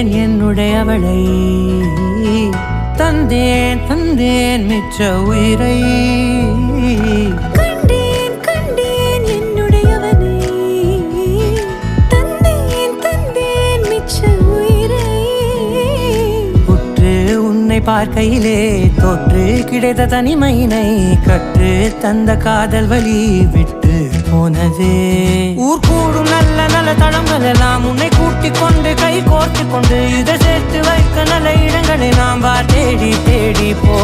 கண்டேன் என்னுடையவளை தந்தேன் தந்தேன் மிச்ச உயிரை கண்டேன் கண்டேன் என்னுடையவனை தந்தேன் தந்தேன் மிச்ச உயிரை உற்று உன்னை பார்க்கையிலே தொற்று கிடைத்த தனிமையினை கற்று தந்த காதல் வழி விட்டு போனதே ஊர் கூடும் நல்ல நல்ல தளங்கள் எல்லாம் உன்னை கூட்டிக் கொண்டு கை கோர்த்து கொண்டு இதை சேர்த்து வைக்க நல்ல இடங்களை நாம் தேடி தேடி போ